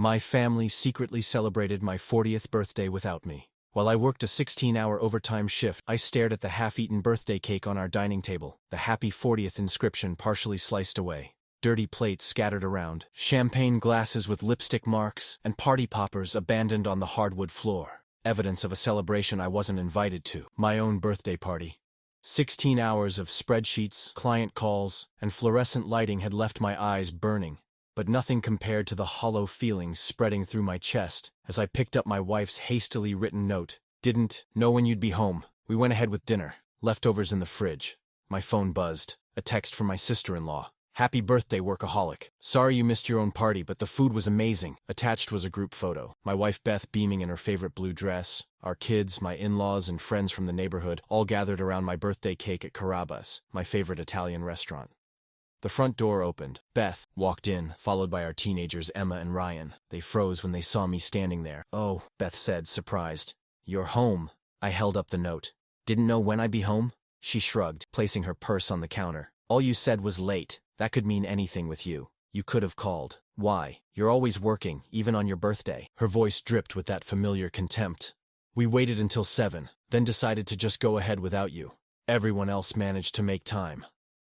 My family secretly celebrated my 40th birthday without me. While I worked a 16-hour overtime shift, I stared at the half-eaten birthday cake on our dining table, the happy 40th inscription partially sliced away. Dirty plates scattered around, champagne glasses with lipstick marks, and party poppers abandoned on the hardwood floor. Evidence of a celebration I wasn't invited to, my own birthday party. 16 hours of spreadsheets, client calls, and fluorescent lighting had left my eyes burning, but nothing compared to the hollow feelings spreading through my chest as I picked up my wife's hastily written note. Didn't know when you'd be home. We went ahead with dinner. Leftovers in the fridge. My phone buzzed. A text from my sister-in-law. Happy birthday, workaholic. Sorry you missed your own party, but the food was amazing. Attached was a group photo. My wife Beth beaming in her favorite blue dress. Our kids, my in-laws, and friends from the neighborhood all gathered around my birthday cake at Carrabba's, my favorite Italian restaurant. The front door opened. Beth walked in, followed by our teenagers Emma and Ryan. They froze when they saw me standing there. Oh, Beth said, surprised. You're home. I held up the note. Didn't know when I'd be home? She shrugged, placing her purse on the counter. All you said was late. That could mean anything with you. You could have called. Why? You're always working, even on your birthday. Her voice dripped with that familiar contempt. We waited until 7, then decided to just go ahead without you. Everyone else managed to make time.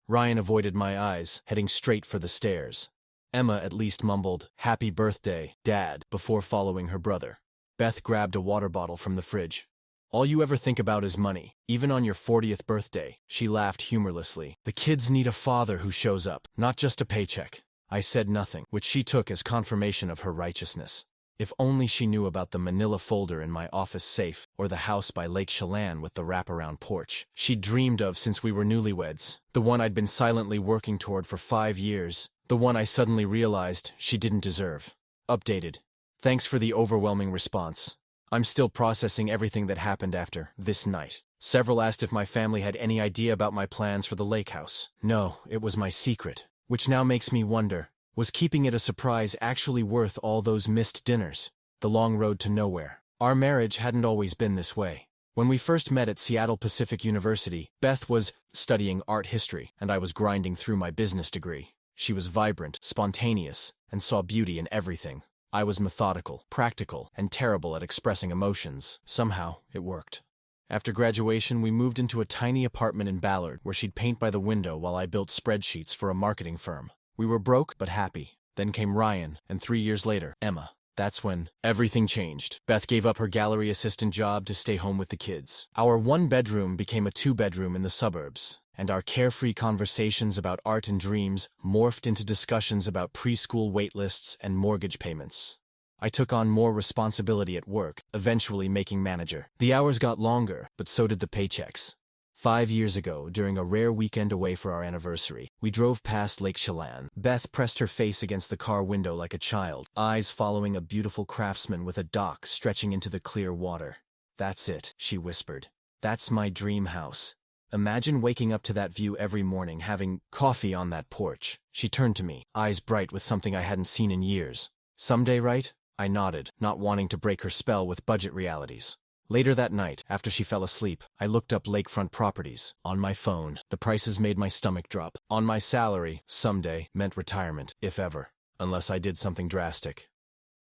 Ryan avoided my eyes, heading straight for the stairs. Emma at least mumbled, "Happy birthday, Dad," before following her brother. Beth grabbed a water bottle from the fridge. All you ever think about is money, even on your 40th birthday, she laughed humorlessly. The kids need a father who shows up, not just a paycheck. I said nothing, which she took as confirmation of her righteousness. If only she knew about the manila folder in my office safe, or the house by Lake Chelan with the wraparound porch she'd dreamed of since we were newlyweds, the one I'd been silently working toward for 5 years, the one I suddenly realized she didn't deserve. Updated. Thanks for the overwhelming response. I'm still processing everything that happened after this night. Several asked if my family had any idea about my plans for the lake house. No, it was my secret. Which now makes me wonder, was keeping it a surprise actually worth all those missed dinners? The long road to nowhere. Our marriage hadn't always been this way. When we first met at Seattle Pacific University, Beth was studying art history, and I was grinding through my business degree. She was vibrant, spontaneous, and saw beauty in everything. I was methodical, practical, and terrible at expressing emotions. Somehow, it worked. After graduation, we moved into a tiny apartment in Ballard where she'd paint by the window while I built spreadsheets for a marketing firm. We were broke but happy. Then came Ryan, and 3 years later, Emma. That's when everything changed. Beth gave up her gallery assistant job to stay home with the kids. Our 1-bedroom became a 2-bedroom in the suburbs, and our carefree conversations about art and dreams morphed into discussions about preschool waitlists and mortgage payments. I took on more responsibility at work, eventually making manager. The hours got longer, but so did the paychecks. 5 years ago, during a rare weekend away for our anniversary, we drove past Lake Chelan. Beth pressed her face against the car window like a child, eyes following a beautiful craftsman with a dock stretching into the clear water. That's it, she whispered. That's my dream house. Imagine waking up to that view every morning, having coffee on that porch. She turned to me, eyes bright with something I hadn't seen in years. Someday, right? I nodded, not wanting to break her spell with budget realities. Later that night, after she fell asleep, I looked up lakefront properties. On my phone, the prices made my stomach drop. On my salary, someday, meant retirement, if ever. Unless I did something drastic.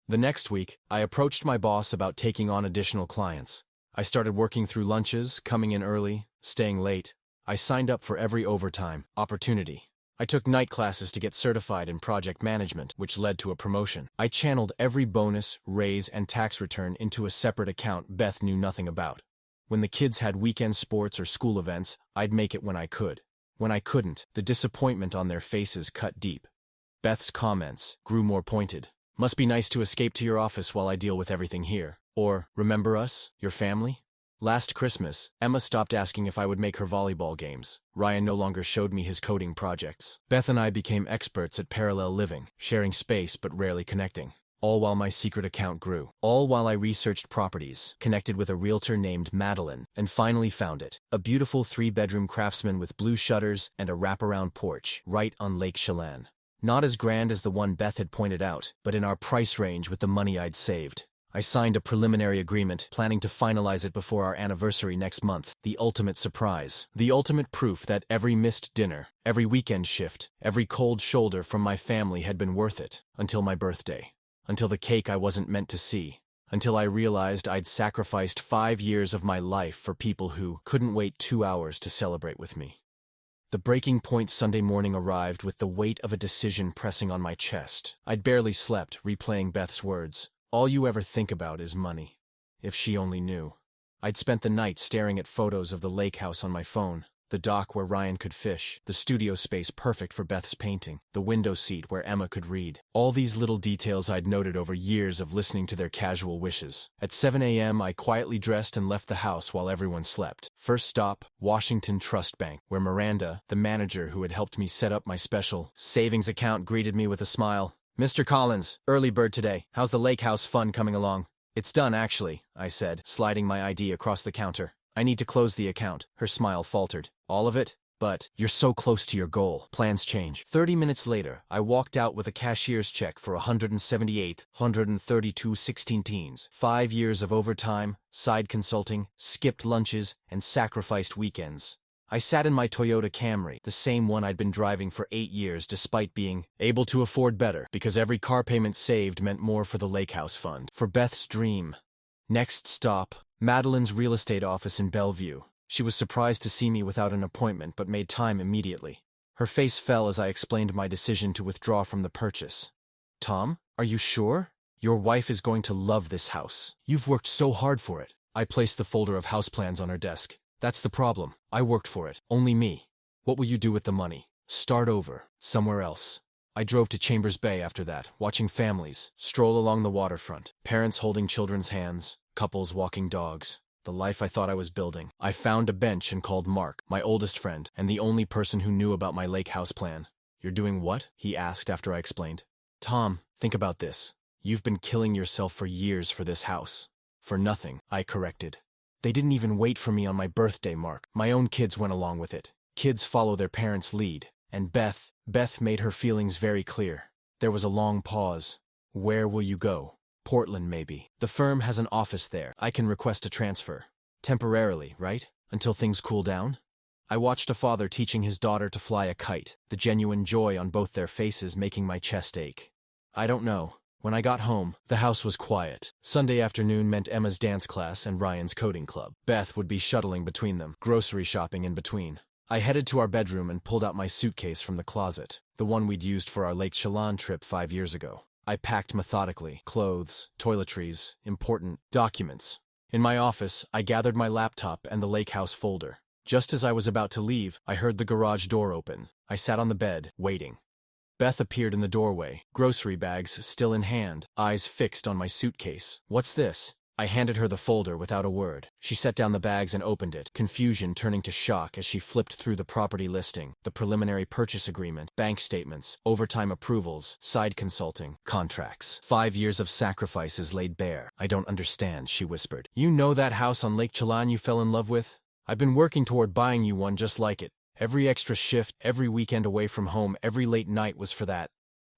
The next week, I approached my boss about taking on additional clients. I started working through lunches, coming in early, staying late. I signed up for every overtime opportunity. I took night classes to get certified in project management, which led to a promotion. I channeled every bonus, raise, and tax return into a separate account Beth knew nothing about. When the kids had weekend sports or school events, I'd make it when I could. When I couldn't, the disappointment on their faces cut deep. Beth's comments grew more pointed. Must be nice to escape to your office while I deal with everything here. Or, remember us, your family? Last Christmas, Emma stopped asking if I would make her volleyball games. Ryan no longer showed me his coding projects. Beth and I became experts at parallel living, sharing space but rarely connecting. All while my secret account grew. All while I researched properties, connected with a realtor named Madeline, and finally found it. A beautiful 3-bedroom craftsman with blue shutters and a wraparound porch, right on Lake Chelan. Not as grand as the one Beth had pointed out, but in our price range with the money I'd saved. I signed a preliminary agreement, planning to finalize it before our anniversary next month. The ultimate surprise. The ultimate proof that every missed dinner, every weekend shift, every cold shoulder from my family had been worth it, until my birthday. until the cake I wasn't meant to see, until I realized I'd sacrificed 5 years of my life for people who couldn't wait 2 hours to celebrate with me. The breaking point Sunday morning arrived with the weight of a decision pressing on my chest. I'd barely slept, replaying Beth's words. All you ever think about is money. If she only knew. I'd spent the night staring at photos of the lake house on my phone, the dock where Ryan could fish, the studio space perfect for Beth's painting, the window seat where Emma could read. All these little details I'd noted over years of listening to their casual wishes. At 7 a.m., I quietly dressed and left the house while everyone slept. First stop, Washington Trust Bank, where Miranda, the manager who had helped me set up my special savings account, greeted me with a smile. "Mr. Collins, early bird today. How's the lake house fund coming along?" "It's done, actually," I said, sliding my ID across the counter. "I need to close the account." Her smile faltered. "All of it? But you're so close to your goal. Plans change." 30 minutes later, I walked out with a cashier's check for 178,132.16. 5 years of overtime, side consulting, skipped lunches, and sacrificed weekends. I sat in my Toyota Camry, the same one I'd been driving for 8 years despite being able to afford better, because every car payment saved meant more for the lake house fund, for Beth's dream. Next stop, Madeline's real estate office in Bellevue. She was surprised to see me without an appointment but made time immediately. Her face fell as I explained my decision to withdraw from the purchase. "Tom, are you sure? Your wife is going to love this house. You've worked so hard for it." I placed the folder of house plans on her desk. "That's the problem. I worked for it. Only me. What will you do with the money?" "Start over. Somewhere else." I drove to Chambers Bay after that, watching families stroll along the waterfront, parents holding children's hands, couples walking dogs. The life I thought I was building. I found a bench and called Mark, my oldest friend, and the only person who knew about my lake house plan. "You're doing what?" he asked after I explained. "Tom, think about this. You've been killing yourself for years for this house." "For nothing," I corrected. "They didn't even wait for me on my birthday, Mark. My own kids went along with it. Kids follow their parents' lead. And Beth made her feelings very clear." There was a long pause. "Where will you go?" "Portland, maybe. The firm has an office there. I can request a transfer. Temporarily, right? Until things cool down?" I watched a father teaching his daughter to fly a kite, the genuine joy on both their faces making my chest ache. "I don't know." When I got home, the house was quiet. Sunday afternoon meant Emma's dance class and Ryan's coding club. Beth would be shuttling between them, grocery shopping in between. I headed to our bedroom and pulled out my suitcase from the closet, the one we'd used for our Lake Chelan trip 5 years ago. I packed methodically, clothes, toiletries, important documents. In my office, I gathered my laptop and the lake house folder. Just as I was about to leave, I heard the garage door open. I sat on the bed, waiting. Beth appeared in the doorway, grocery bags still in hand, eyes fixed on my suitcase. "What's this?" I handed her the folder without a word. She set down the bags and opened it, confusion turning to shock as she flipped through the property listing, the preliminary purchase agreement, bank statements, overtime approvals, side consulting, contracts. 5 years of sacrifices laid bare. "I don't understand," she whispered. "You know that house on Lake Chelan you fell in love with? I've been working toward buying you one just like it. Every extra shift, every weekend away from home, every late night was for that."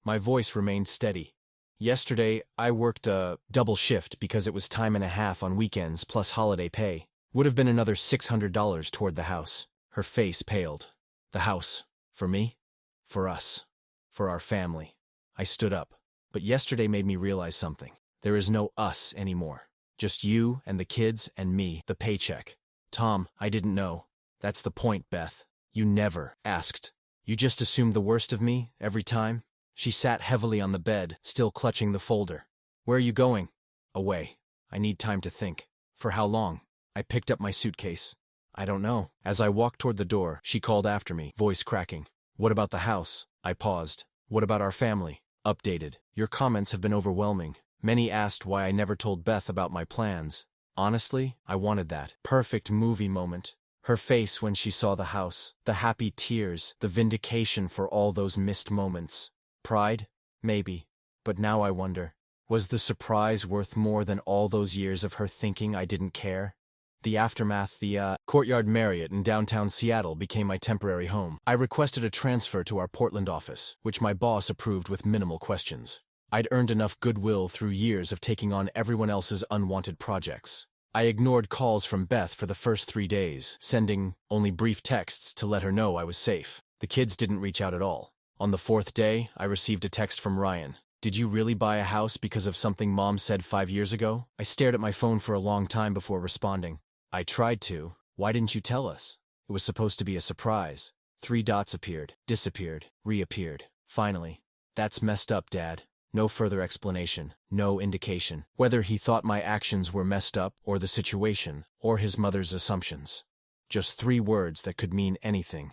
My voice remained steady. "Yesterday, I worked a double shift because it was time and a half on weekends plus holiday pay. Would have been another $600 toward the house." Her face paled. "The house. For me? For us. For our family." I stood up. "But yesterday made me realize something. There is no us anymore. Just you and the kids and me, the paycheck." "Tom, I didn't know." "That's the point, Beth. You never asked. You just assumed the worst of me, every time." She sat heavily on the bed, still clutching the folder. "Where are you going?" "Away. I need time to think." "For how long?" I picked up my suitcase. "I don't know." As I walked toward the door, she called after me, voice cracking. "What about the house?" I paused. "What about our family?" Updated. "Your comments have been overwhelming. Many asked why I never told Beth about my plans. Honestly, I wanted that perfect movie moment. Her face when she saw the house, the happy tears, the vindication for all those missed moments. Pride? Maybe. But now I wonder, was the surprise worth more than all those years of her thinking I didn't care? The aftermath, the Courtyard Marriott in downtown Seattle became my temporary home. I requested a transfer to our Portland office, which my boss approved with minimal questions. I'd earned enough goodwill through years of taking on everyone else's unwanted projects. I ignored calls from Beth for the first 3 days, sending only brief texts to let her know I was safe. The kids didn't reach out at all. On the 4th day, I received a text from Ryan. Did you really buy a house because of something Mom said 5 years ago? I stared at my phone for a long time before responding. I tried to. Why didn't you tell us? It was supposed to be a surprise. 3 dots appeared, disappeared, reappeared. Finally. That's messed up, Dad. No further explanation, no indication, whether he thought my actions were messed up or the situation, or his mother's assumptions. Just 3 words that could mean anything.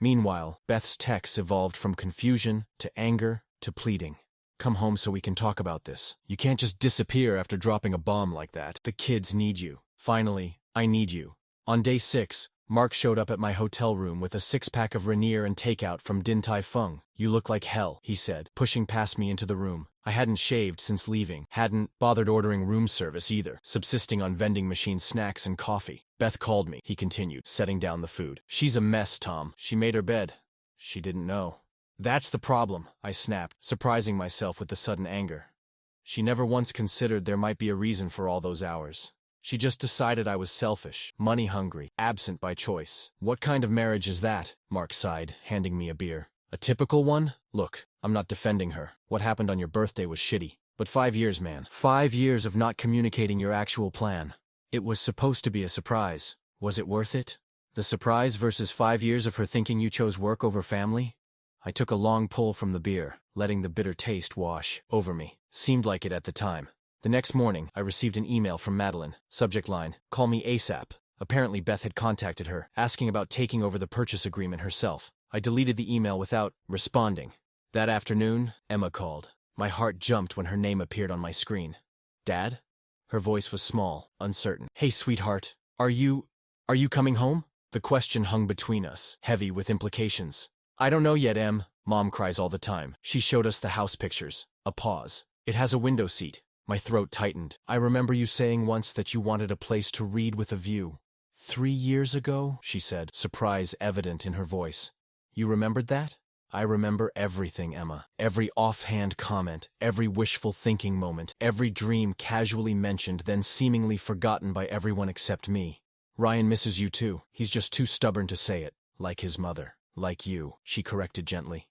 Meanwhile, Beth's texts evolved from confusion to anger to pleading. Come home so we can talk about this. You can't just disappear after dropping a bomb like that. The kids need you. Finally, I need you. On day 6, Mark showed up at my hotel room with a 6-pack of Rainier and takeout from Din Tai Fung. You look like hell, he said, pushing past me into the room. I hadn't shaved since leaving, hadn't bothered ordering room service either, subsisting on vending machine snacks and coffee. Beth called me, he continued, setting down the food. She's a mess, Tom. She made her bed. She didn't know. That's the problem, I snapped, surprising myself with the sudden anger. She never once considered there might be a reason for all those hours. She just decided I was selfish, money-hungry, absent by choice. What kind of marriage is that? Mark sighed, handing me a beer. A typical one? Look, I'm not defending her. What happened on your birthday was shitty. But 5 years, man. 5 years of not communicating your actual plan. It was supposed to be a surprise. Was it worth it? The surprise versus 5 years of her thinking you chose work over family? I took a long pull from the beer, letting the bitter taste wash over me. Seemed like it at the time. The next morning, I received an email from Madeline. Subject line, call me ASAP. Apparently Beth had contacted her, asking about taking over the purchase agreement herself. I deleted the email without responding. That afternoon, Emma called. My heart jumped when her name appeared on my screen. Dad? Her voice was small, uncertain. Hey, sweetheart. Are you coming home? The question hung between us, heavy with implications. I don't know yet, Em. Mom cries all the time. She showed us the house pictures. A pause. It has a window seat. My throat tightened. I remember you saying once that you wanted a place to read with a view. 3 years ago, she said, surprise evident in her voice. You remembered that? I remember everything, Emma. Every offhand comment, every wishful thinking moment, every dream casually mentioned then seemingly forgotten by everyone except me. Ryan misses you too. He's just too stubborn to say it. Like his mother. Like you, she corrected gently.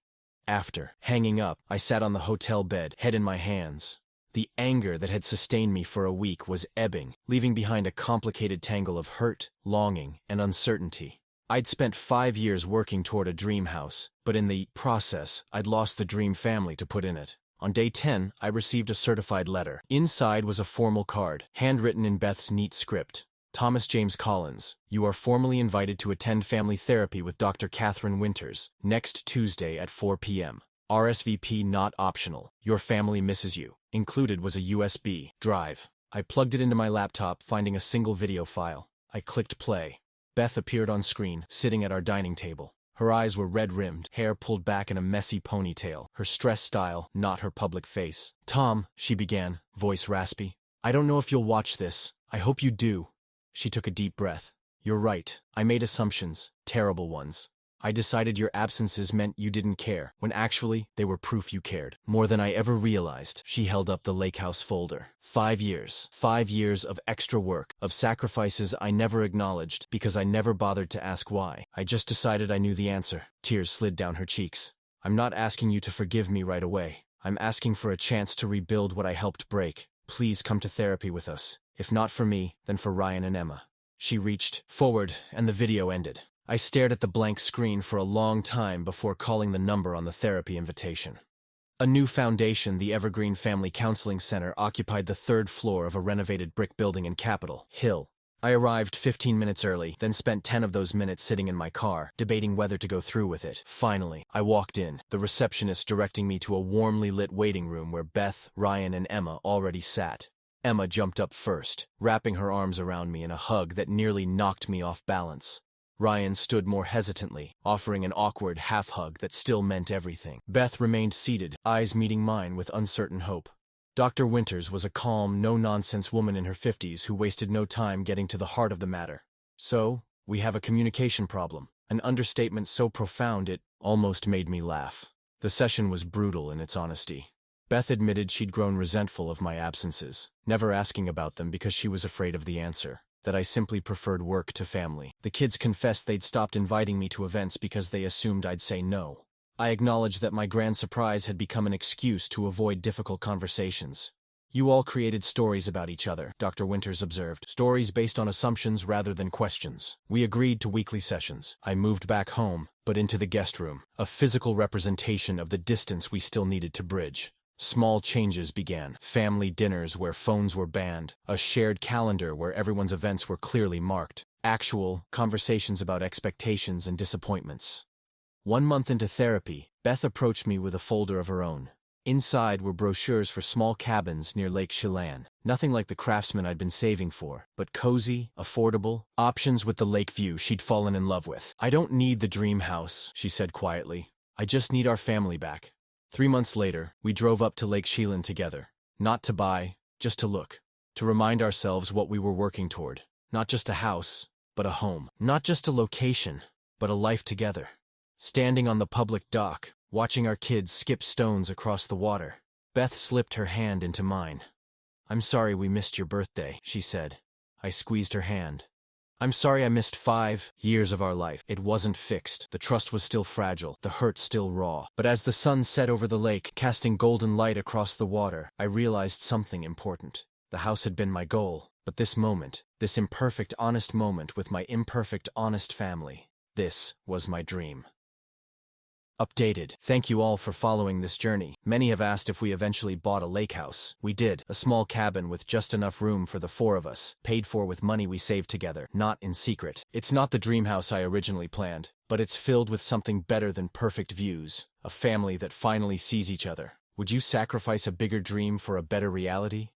After hanging up, I sat on the hotel bed, head in my hands. The anger that had sustained me for a week was ebbing, leaving behind a complicated tangle of hurt, longing, and uncertainty. I'd spent 5 years working toward a dream house, but in the process, I'd lost the dream family to put in it. On day 10, I received a certified letter. Inside was a formal card, handwritten in Beth's neat script. Thomas James Collins, you are formally invited to attend family therapy with Dr. Catherine Winters, next Tuesday at 4 p.m. RSVP not optional. Your family misses you. Included was a USB drive. I plugged it into my laptop, finding a single video file. I clicked play. Beth appeared on screen, sitting at our dining table. Her eyes were red-rimmed, hair pulled back in a messy ponytail, her stressed style, not her public face. Tom, she began, voice raspy. I don't know if you'll watch this. I hope you do. She took a deep breath. You're right. I made assumptions, terrible ones. I decided your absences meant you didn't care, when actually, they were proof you cared. More than I ever realized. She held up the lake house folder. 5 years. 5 years of extra work, of sacrifices I never acknowledged, because I never bothered to ask why. I just decided I knew the answer. Tears slid down her cheeks. I'm not asking you to forgive me right away. I'm asking for a chance to rebuild what I helped break. Please come to therapy with us. If not for me, then for Ryan and Emma. She reached forward, and the video ended. I stared at the blank screen for a long time before calling the number on the therapy invitation. A new foundation, the Evergreen Family Counseling Center, occupied the 3rd floor of a renovated brick building in Capitol Hill. I arrived 15 minutes early, then spent 10 of those minutes sitting in my car, debating whether to go through with it. Finally, I walked in, the receptionist directing me to a warmly lit waiting room where Beth, Ryan, and Emma already sat. Emma jumped up first, wrapping her arms around me in a hug that nearly knocked me off balance. Ryan stood more hesitantly, offering an awkward half-hug that still meant everything. Beth remained seated, eyes meeting mine with uncertain hope. Dr. Winters was a calm, no-nonsense woman in her 50s who wasted no time getting to the heart of the matter. So, we have a communication problem, an understatement so profound it almost made me laugh. The session was brutal in its honesty. Beth admitted she'd grown resentful of my absences, never asking about them because she was afraid of the answer. That I simply preferred work to family. The kids confessed they'd stopped inviting me to events because they assumed I'd say no. I acknowledged that my grand surprise had become an excuse to avoid difficult conversations. You all created stories about each other, Dr. Winters observed. Stories based on assumptions rather than questions. We agreed to weekly sessions. I moved back home, but into the guest room, a physical representation of the distance we still needed to bridge. Small changes began. Family dinners where phones were banned, a shared calendar where everyone's events were clearly marked, actual conversations about expectations and disappointments. 1 month into therapy, Beth approached me with a folder of her own. Inside were brochures for small cabins near Lake Chelan. Nothing like the craftsman I'd been saving for, but cozy, affordable, options with the lake view she'd fallen in love with. I don't need the dream house, she said quietly. I just need our family back. 3 months later, we drove up to Lake Chelan together. Not to buy, just to look. To remind ourselves what we were working toward. Not just a house, but a home. Not just a location, but a life together. Standing on the public dock, watching our kids skip stones across the water, Beth slipped her hand into mine. "I'm sorry we missed your birthday," she said. I squeezed her hand. "I'm sorry I missed 5 years of our life. It wasn't fixed. The trust was still fragile, the hurt still raw. But as the sun set over the lake, casting golden light across the water, I realized something important. The house had been my goal, but this moment, this imperfect, honest moment with my imperfect, honest family, this was my dream." Updated. Thank you all for following this journey. Many have asked if we eventually bought a lake house. We did. A small cabin with just enough room for the 4 of us, paid for with money we saved together, not in secret. It's not the dream house I originally planned, but it's filled with something better than perfect views. A family that finally sees each other. Would you sacrifice a bigger dream for a better reality?